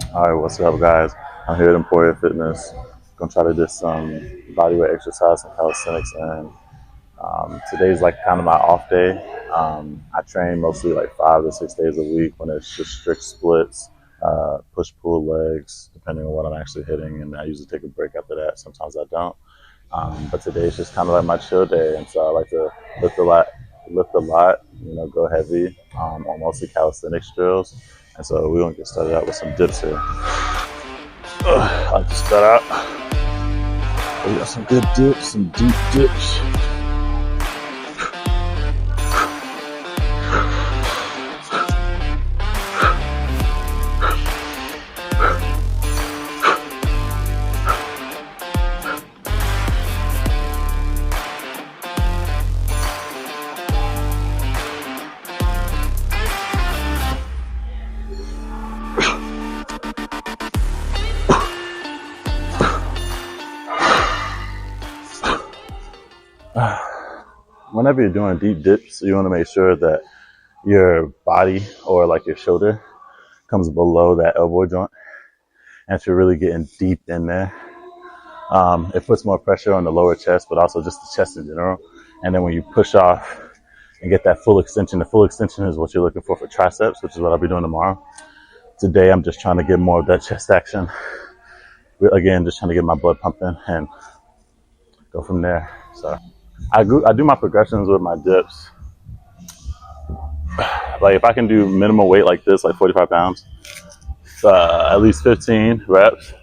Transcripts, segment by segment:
All right, what's up, guys? I'm here at Emporia Fitness. Gonna try to do some bodyweight exercise and calisthenics, and today's like kind of my off day. I train mostly like 5 to 6 days a week when it's just strict splits, push-pull legs, depending on what I'm actually hitting, and I usually take a break after that. Sometimes I don't. But today's just kind of like my chill day, and so I like to lift a lot, go heavy on mostly calisthenics drills. And so we're gonna get started out with some dips here. I like to start out. We got some good dips, some deep dips. Whenever you're doing deep dips, you want to make sure that your body or like your shoulder comes below that elbow joint. And if you're really getting deep in there, it puts more pressure on the lower chest, but also just the chest in general. And then when you push off and get that full extension, the full extension is what you're looking for triceps, which is what I'll be doing tomorrow. Today, I'm just trying to get more of that chest action. Again, just trying to get my blood pumping and go from there. So I do my progressions with my dips. Like if I can do minimal weight like this, like 45 pounds, at least 15 reps,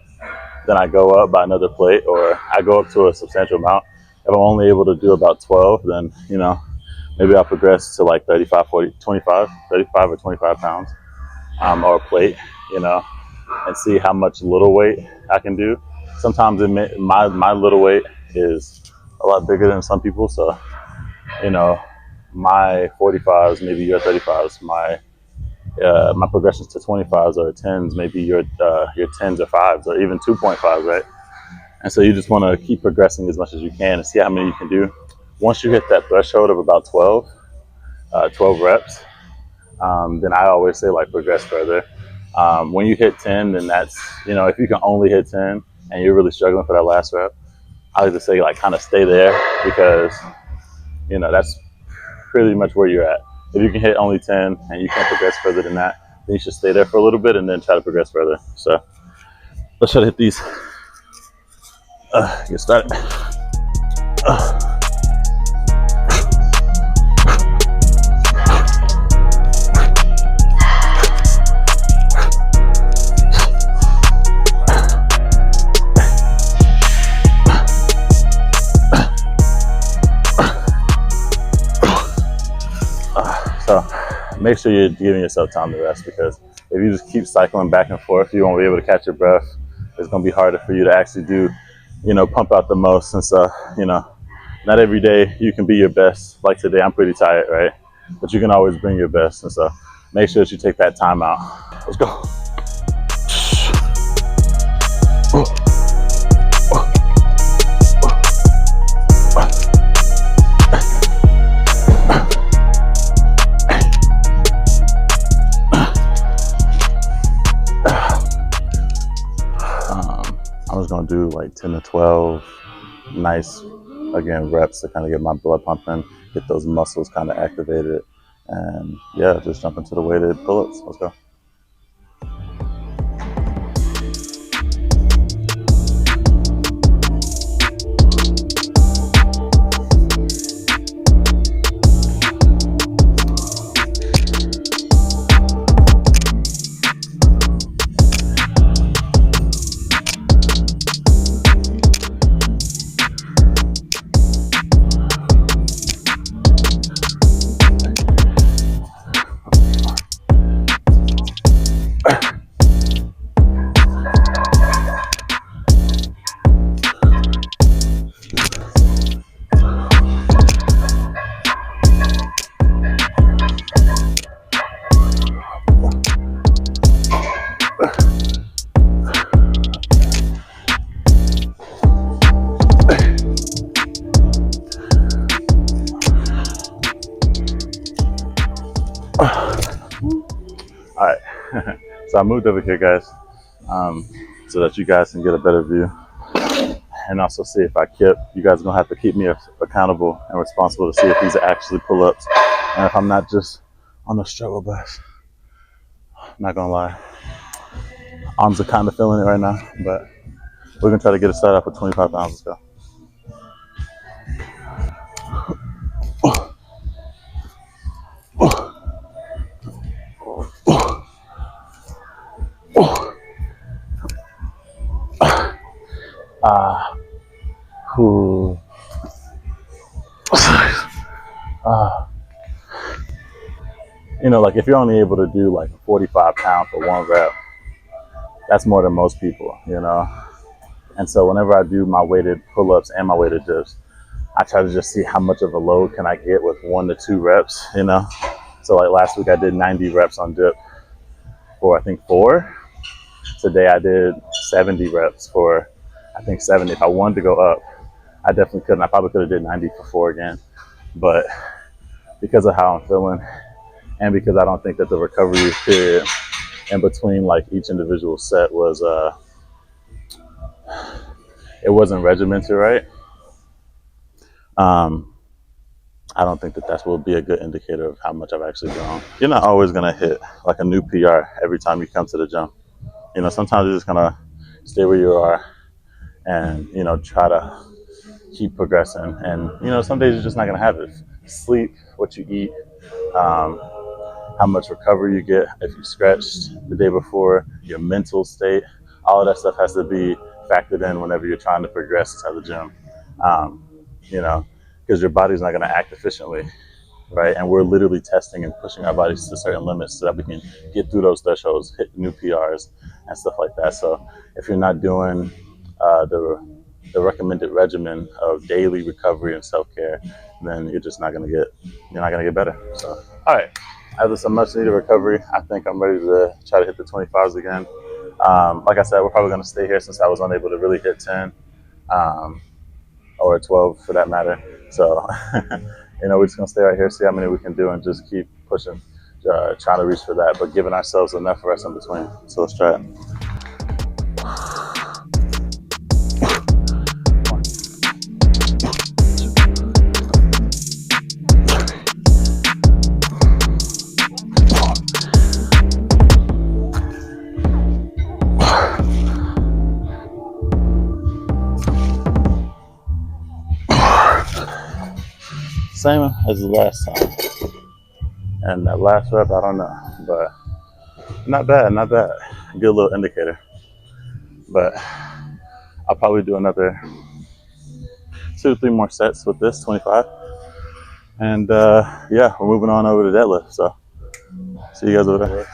then I go up by another plate, or I go up to a substantial amount. If I'm only able to do about 12, then, maybe I'll progress to like 35, 40, 25, 35 or 25 pounds, or a plate, and see how much little weight I can do. Sometimes my little weight is a lot bigger than some people. So, my 45s, maybe your 35s, my progressions to 25s or 10s, maybe your 10s or 5s or even 2.5s, right? And so you just want to keep progressing as much as you can and see how many you can do. Once you hit that threshold of about 12 reps, then I always say like progress further. When you hit 10, then that's, if you can only hit 10 and you're really struggling for that last rep, I like to say like kind of stay there, because, that's pretty much where you're at. If you can hit only 10 and you can't progress further than that, then you should stay there for a little bit and then try to progress further. So let's try to hit these. Get started. So make sure you're giving yourself time to rest, because if you just keep cycling back and forth, you won't be able to catch your breath. It's going to be harder for you to actually do, pump out the most. And so, not every day you can be your best. Like today, I'm pretty tired, right? But you can always bring your best. And so make sure that you take that time out. Let's go. I'm just gonna do like 10 to 12 nice, again, reps to kind of get my blood pumping, get those muscles kind of activated, and yeah, just jump into the weighted pull-ups. Let's go. All right, so I moved over here, guys. so that you guys can get a better view and also see if I kept. You guys are gonna have to keep me accountable and responsible to see if these are actually pull-ups and if I'm not just on the struggle bus. I'm not gonna lie, arms are kind of feeling it right now, but we're gonna try to get it started off with 25 pounds. Let's go. Ooh. You know, like if you're only able to do like 45 pounds for one rep, that's more than most people, you know? And so whenever I do my weighted pull-ups and my weighted dips, I try to just see how much of a load can I get with 1 to 2 reps, you know? So like last week I did 90 reps on dip for I think 4. Today I did 70 reps for I think 70. If I wanted to go up, I definitely couldn't. I probably could have did 90 for 4 again. But because of how I'm feeling and because I don't think that the recovery period in between like each individual set was it wasn't regimented right. I don't think that will be a good indicator of how much I've actually grown. You're not always gonna hit like a new PR every time you come to the gym. You know, sometimes you're just gonna stay where you are and, you know, try to keep progressing. And, you know, some days you're just not gonna have it. Sleep, what you eat, how much recovery you get if you stretched the day before, your mental state, all of that stuff has to be factored in whenever you're trying to progress to the gym. You know, because your body's not going to act efficiently, right? And we're literally testing and pushing our bodies to certain limits so that we can get through those thresholds, hit new PRs and stuff like that. So if you're not doing the recommended regimen of daily recovery and self-care, then you're just not going to get better. So, all right. After some much needed recovery, I think I'm ready to try to hit the 25s again. Like I said, we're probably going to stay here since I was unable to really hit 10 or 12 for that matter. So, you know, we're just going to stay right here, see how many we can do, and just keep pushing, trying to reach for that, but giving ourselves enough rest in between. So let's try it. Same as the last time. And that last rep, I don't know, but not bad. Good little indicator. But I'll probably do another 2 to 3 more sets with this 25. And yeah, we're moving on over to deadlift. So see you guys over there.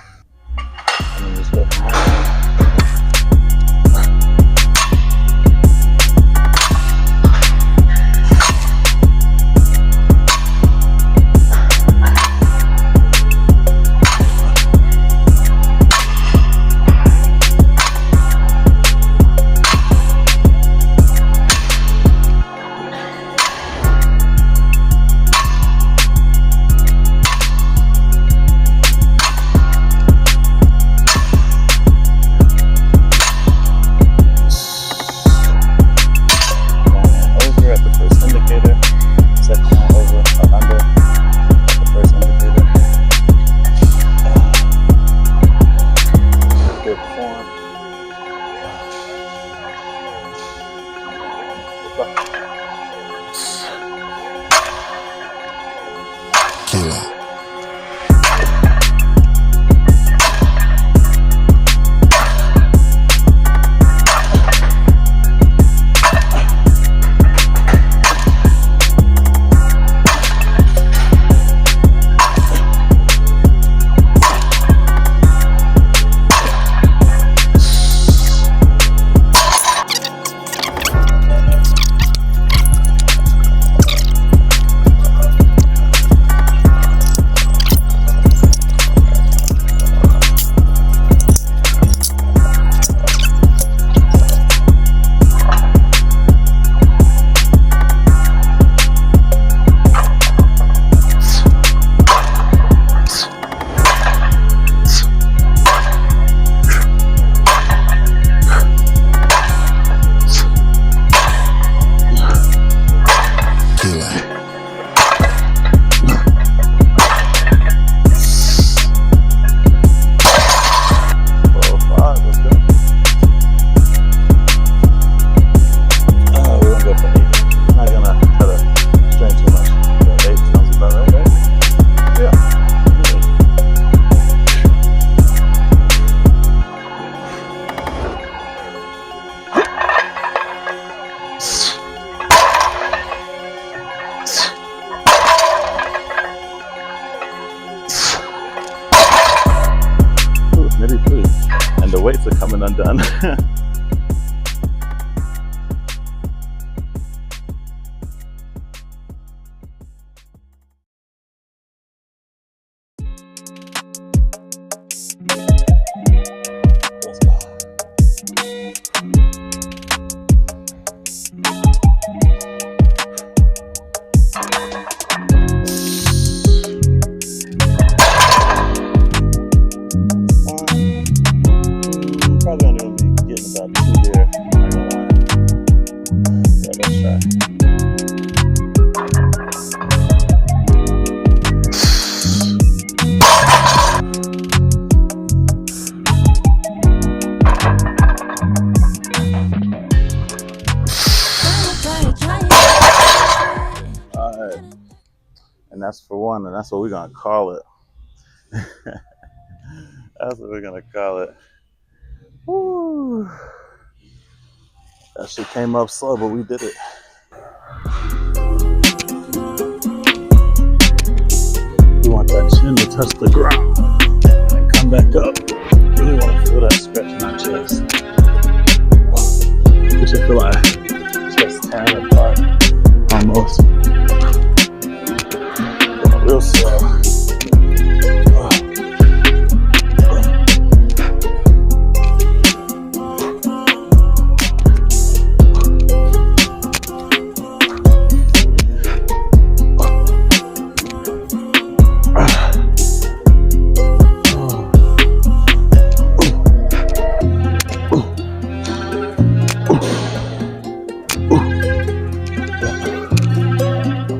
And the weights are coming undone. Probably only gonna be getting about 2 here. I'm not gonna lie. So let's try. Alright. And that's for one, and that's what we're gonna call it. That's what we're gonna call it. Woo. That shit came up slow, but we did it. We want that chin to touch the ground and come back up. Really want to feel that stretch in our chest. We should feel our chest tearing apart almost. Going real slow.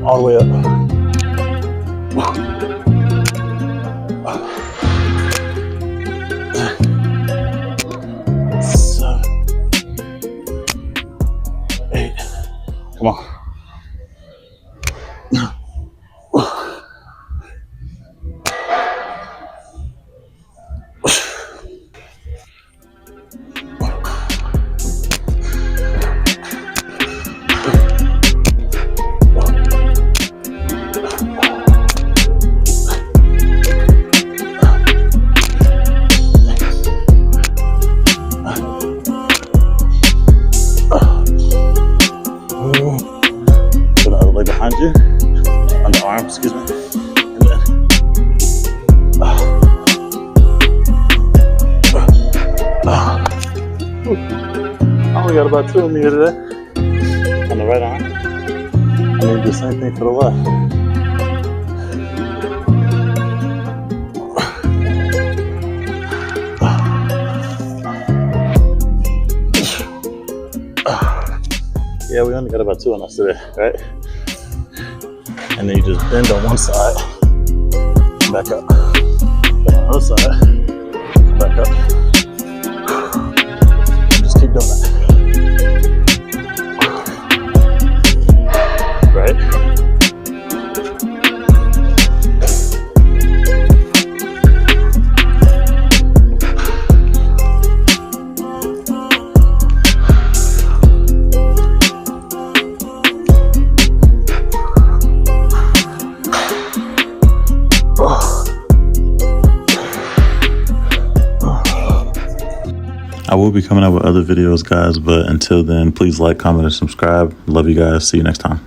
All the way up. 7, 8. Come on. Put the other leg behind you, on the arm, excuse me. And then, I only got about 2 of me here today. On the right arm. I need to do the same thing for the left. Yeah, we only got about 2 on us today, right? And then you just bend on one side, come back up. Bend on the other side, come back up. And just keep doing that. Right? I will be coming out with other videos, guys, but until then, please like, comment, and subscribe. Love you guys. See you next time.